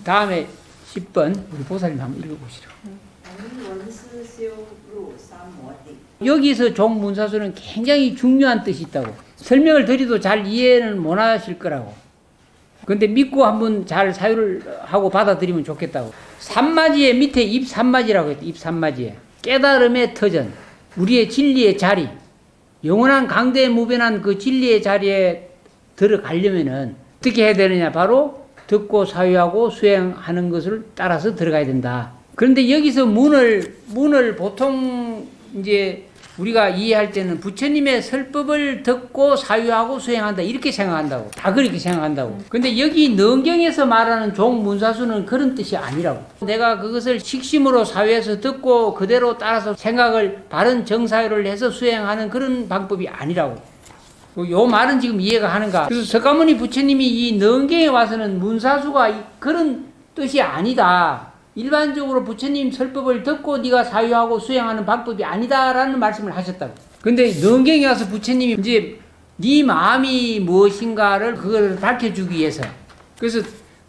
다음에 10번 우리 보살님 한번 읽어보시죠. 여기서 종문사수는 굉장히 중요한 뜻이 있다고. 설명을 드려도 잘 이해는 못 하실 거라고. 근데 믿고 한번 잘 사유를 하고 받아들이면 좋겠다고. 산마지에 밑에 입산마지라고 했대. 입산마지에 깨달음의 터전, 우리의 진리의 자리, 영원한 강대무변한 그 진리의 자리에 들어가려면은 어떻게 해야 되느냐? 바로 듣고 사유하고 수행하는 것을 따라서 들어가야 된다. 그런데 여기서 문을 보통 이제 우리가 이해할 때는 부처님의 설법을 듣고 사유하고 수행한다 이렇게 생각한다고. 다 그렇게 생각한다고. 근데 여기 능경에서 말하는 종문사수는 그런 뜻이 아니라고. 내가 그것을 식심으로 사유해서 듣고 그대로 따라서 생각을 바른 정사유를 해서 수행하는 그런 방법이 아니라고. 요 말은 지금 이해가 하는가? 그래서 석가모니 부처님이 이 능경에 와서는 문사수가 그런 뜻이 아니다. 일반적으로 부처님 설법을 듣고 네가 사유하고 수행하는 방법이 아니다라는 말씀을 하셨다고. 근데 능경에 와서 부처님이 이제 네 마음이 무엇인가를 그걸 밝혀주기 위해서, 그래서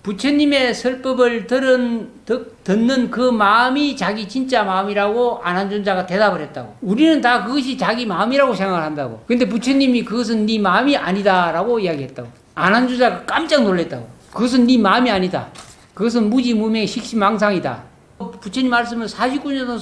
부처님의 설법을 듣는 그 마음이 자기 진짜 마음이라고 안한존자가 대답을 했다고. 우리는 다 그것이 자기 마음이라고 생각을 한다고. 근데 부처님이 그것은 네 마음이 아니다라고 이야기했다고. 안한존자가 깜짝 놀랐다고. 그것은 네 마음이 아니다. 그것은 무지무명의 식심망상이다. 부처님 말씀은 49년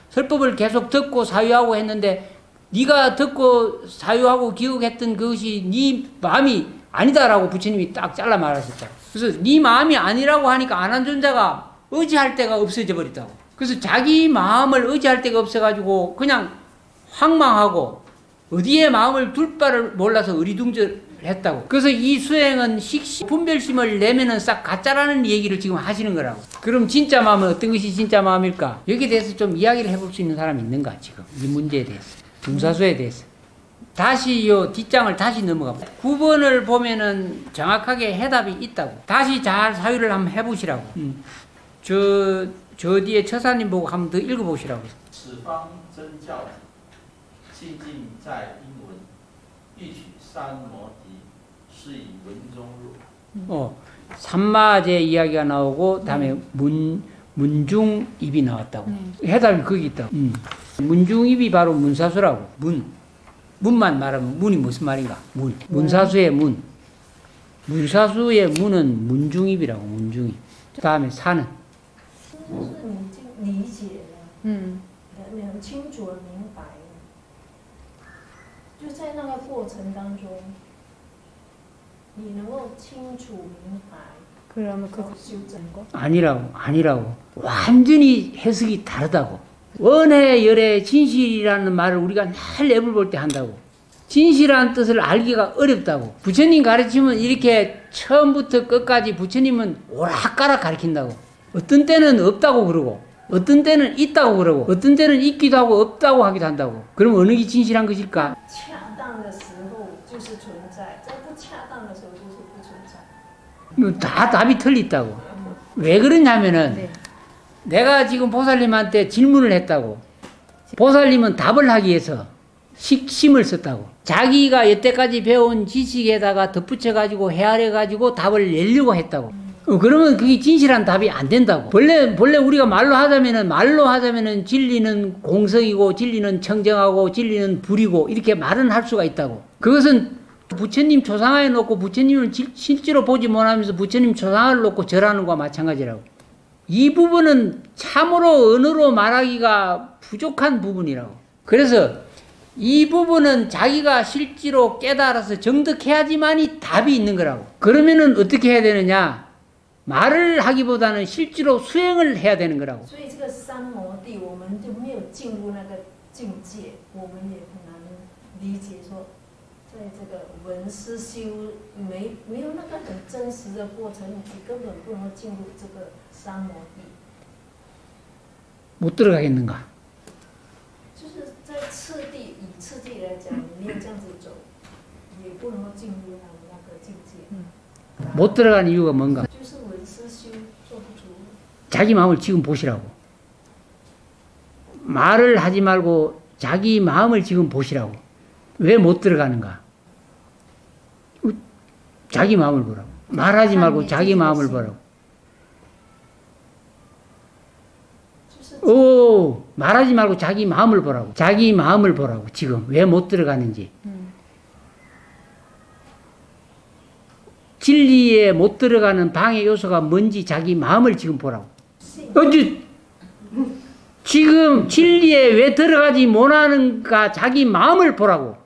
설법을 계속 듣고 사유하고 했는데 네가 듣고 사유하고 기억했던 그것이 네 마음이 아니다라고 부처님이 딱 잘라 말하셨다. 그래서 네 마음이 아니라고 하니까 안한존자가 의지할 데가 없어져 버렸다고. 그래서 자기 마음을 의지할 데가 없어가지고 그냥 황망하고 어디에 마음을 둘 바를 몰라서 어리둥절했다고. 그래서 이 수행은 분별심을 내면은 싹 가짜라는 얘기를 지금 하시는 거라고. 그럼 진짜 마음은 어떤 것이 진짜 마음일까? 여기에 대해서 좀 이야기를 해볼 수 있는 사람이 있는가 지금 이 문제에 대해서, 중사수에 대해서. 다시 요 뒷장을 다시 넘어가 봅니다. 9번을 보면은 정확하게 해답이 있다고. 다시 잘 사유를 한번 해보시라고. 저 뒤에 처사님 보고 한번 더 읽어보시라고. 此方真教寂静在因文，欲取三摩地，是以文中入。 삼마제 이야기가 나오고 다음에 문중입이 나왔다고. 해답이 거기 있다고. 문중입이 바로 문사수라고. 문만 말하면 문이 무슨 말인가? 문사수의 문. 문사수의 문은 문중입이라고. 문중입. 다음에 사는. 能清楚地明白，就在那个过程当中，你能够清楚明白。 그러면 그修正 거? 아니라고. 완전히 해석이 다르다고. 원해 열해 진실이라는 말을 우리가 늘 앱을 볼 때 한다고. 진실한 뜻을 알기가 어렵다고. 부처님 가르치면 이렇게 처음부터 끝까지 부처님은 오락가락 가르친다고. 어떤 때는 없다고 그러고, 어떤 때는 있다고 그러고, 어떤 때는 있기도 하고 없다고 하기도 한다고. 그럼 어느 게 진실한 것일까? 다 답이 틀리다고. 왜 그러냐면은 내가 지금 보살님한테 질문을 했다고. 보살님은 답을 하기 위해서 식심을 썼다고. 자기가 여태까지 배운 지식에다가 덧붙여가지고 헤아려가지고 답을 내려고 했다고. 그러면 그게 진실한 답이 안 된다고. 본래 우리가 말로 하자면은 진리는 공성이고, 진리는 청정하고, 진리는 불이고, 이렇게 말은 할 수가 있다고. 그것은 부처님 초상화에 놓고 부처님을 실제로 보지 못하면서 부처님 초상화를 놓고 절하는 것과 마찬가지라고. 이 부분은 참으로 언어로 말하기가 부족한 부분이라고. 그래서 이 부분은 자기가 실제로 깨달아서 정득해야지만이 답이 있는 거라고. 그러면은 어떻게 해야 되느냐? 말을 하기보다는 실제로 수행을 해야 되는 거라고. 所以这个三摩地我们就没有进入那个境界，我们也很难理解说，在这个闻思修没有那个很真实的过程，你根本不能进入这个三摩地。 못 들어가겠는가? 就是在以次第来讲，你没有这样子走，也不能够进入那个境界。 못 들어간 이유가 뭔가? 자기 마음을 지금 보시라고. 말을 하지 말고 자기 마음을 지금 보시라고. 왜 못 들어가는가? 자기 마음을 보라고. 말하지 말고 자기 마음을 보라고. 말하지 말고 자기 마음을 보라고. 자기 마음을 보라고. 지금 왜 못 들어가는지. 진리에 못 들어가는 방해 요소가 뭔지 자기 마음을 지금 보라고. 지금 진리에 왜 들어가지 못하는가 자기 마음을 보라고.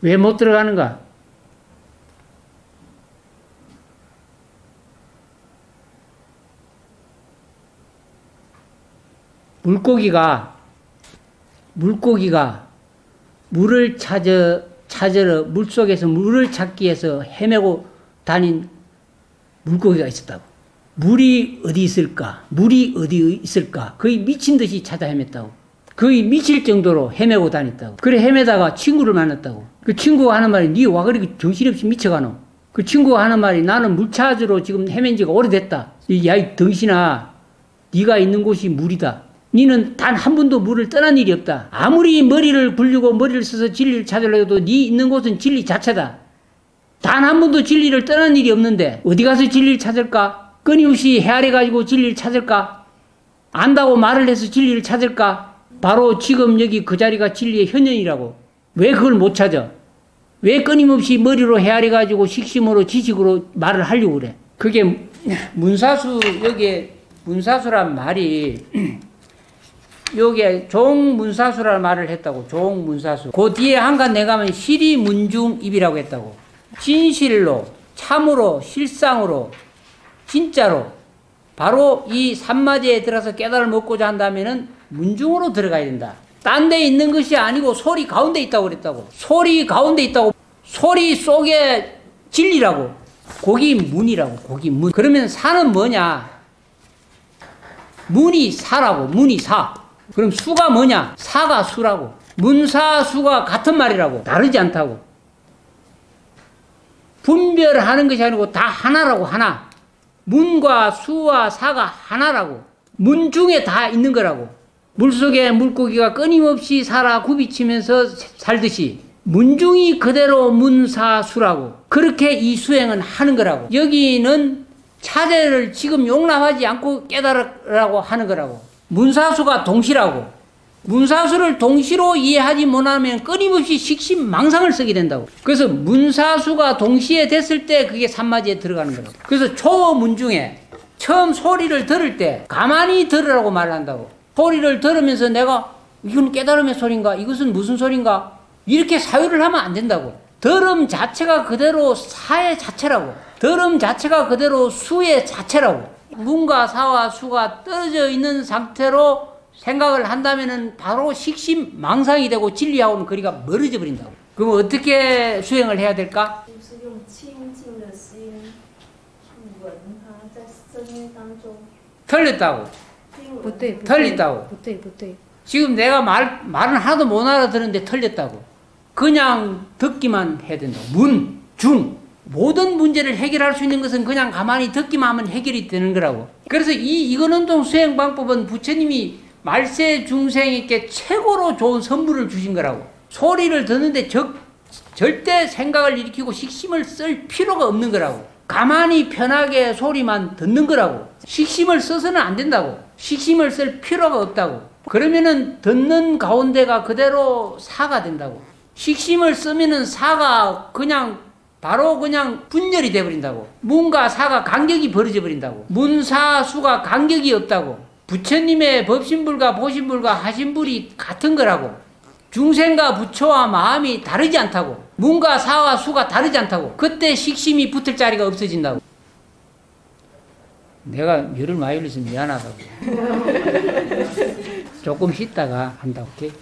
왜 못 들어가는가? 물고기가 물을 찾으러 물속에서 물을 찾기 위해서 헤매고 다닌 물고기가 있었다고. 물이 어디 있을까? 물이 어디 있을까? 거의 미친 듯이 찾아 헤맸다고. 거의 미칠 정도로 헤매고 다녔다고. 그래 헤매다가 친구를 만났다고. 그 친구가 하는 말이 니 와 그렇게 정신없이 미쳐가노? 그 친구가 하는 말이 나는 물 찾으러 지금 헤맨 지가 오래됐다. 야 이 덩신아, 네가 있는 곳이 물이다. 니는 단 한 번도 물을 떠난 일이 없다. 아무리 머리를 굴리고 머리를 써서 진리를 찾으려고 해도 네 있는 곳은 진리 자체다. 단 한 번도 진리를 떠난 일이 없는데 어디 가서 진리를 찾을까? 끊임없이 헤아려가지고 진리를 찾을까? 안다고 말을 해서 진리를 찾을까? 바로 지금 여기 그 자리가 진리의 현현이라고. 왜 그걸 못 찾아? 왜 끊임없이 머리로 헤아려가지고 식심으로 지식으로 말을 하려고 그래? 그게 문사수, 여기에 문사수란 말이 여기에 종문사수라는 말을 했다고. 종문사수. 그 뒤에 한간 내가면 시리문중입이라고 했다고. 진실로, 참으로, 실상으로, 진짜로 바로 이 삼마제에 들어서 깨달을 먹고자 한다면은 문중으로 들어가야 된다. 딴 데 있는 것이 아니고 소리 가운데 있다고 그랬다고. 소리 가운데 있다고. 소리 속에 진리라고. 거기 문이라고. 거기 문. 그러면 사는 뭐냐? 문이 사라고. 문이 사. 그럼 수가 뭐냐? 사가 수라고. 문사수가 같은 말이라고. 다르지 않다고. 분별하는 것이 아니고 다 하나라고. 하나. 문과 수와 사가 하나라고. 문 중에 다 있는 거라고. 물속에 물고기가 끊임없이 살아 굽이치면서 살듯이 문중이 그대로 문사수라고. 그렇게 이 수행은 하는 거라고. 여기는 차제를 지금 용납하지 않고 깨달으라고 하는 거라고. 문사수가 동시라고. 문사수를 동시로 이해하지 못하면 끊임없이 식심망상을 쓰게 된다고. 그래서 문사수가 동시에 됐을 때 그게 삼마지에 들어가는 거라고. 그래서 초문중에 처음 소리를 들을 때 가만히 들으라고 말한다고. 소리를 들으면서 내가 이건 깨달음의 소리인가? 이것은 무슨 소리인가? 이렇게 사유를 하면 안 된다고. 들음 자체가 그대로 사의 자체라고. 들음 자체가 그대로 수의 자체라고. 문과 사와 수가 떨어져 있는 상태로 생각을 한다면은 바로 식심망상이 되고 진리하고는 거리가 멀어져 버린다고. 그럼 어떻게 수행을 해야 될까? 틀렸다고. 틀렸다고. 지금 내가 말은 하나도 못 알아들었는데 틀렸다고. 그냥 듣기만 해야 된다고. 문, 중. 모든 문제를 해결할 수 있는 것은 그냥 가만히 듣기만 하면 해결이 되는 거라고. 그래서 이건운동 수행 방법은 부처님이 말세 중생에게 최고로 좋은 선물을 주신 거라고. 소리를 듣는데 절대 생각을 일으키고 식심을 쓸 필요가 없는 거라고. 가만히 편하게 소리만 듣는 거라고. 식심을 써서는 안 된다고. 식심을 쓸 필요가 없다고. 그러면은 듣는 가운데가 그대로 사가 된다고. 식심을 쓰면은 사가 바로 그냥 분열이 돼버린다고. 문과 사가 간격이 벌어져 버린다고. 문사수가 간격이 없다고. 부처님의 법신불과 보신불과 하신불이 같은 거라고. 중생과 부처와 마음이 다르지 않다고. 문과 사와 수가 다르지 않다고. 그때 식심이 붙을 자리가 없어진다고. 내가 열을 많이 올려서 미안하다고. 조금 쉬다가 한다고. 오케이?